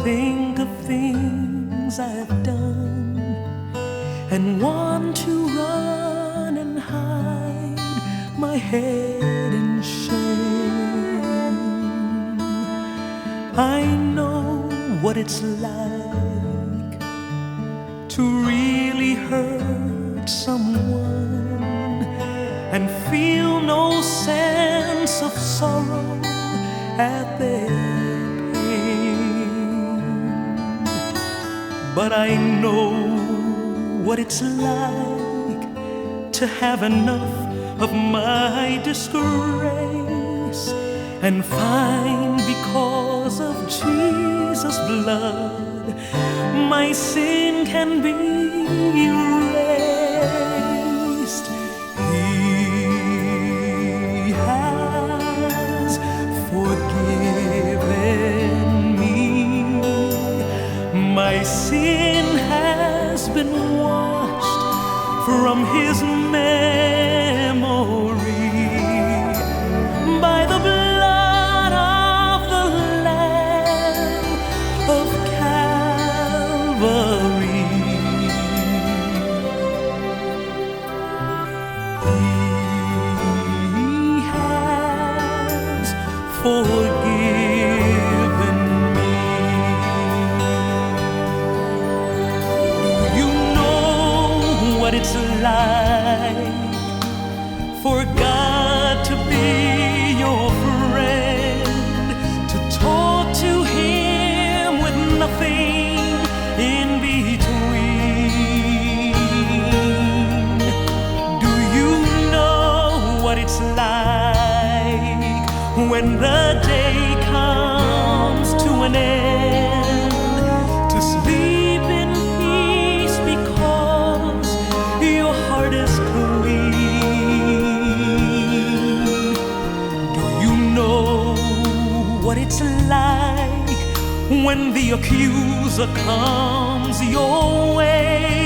think of things I've done and want to run and hide my head in shame. I know what it's like to really hurt someone and feel no sense of sorrow at their pain. But I know what it's like to have enough of my disgrace and find because of Jesus' blood my sin can be erased. He has forgiven me. My sin has been washed from His memory by the blood of the Lamb of Calvary. He has forgiven me. You know what it's like for God to be your friend, to talk to Him with nothing in between. Do you know what it's like when the day comes to an end, to sleep in peace because your heart is clean? Do you know what it's like when the accuser comes your way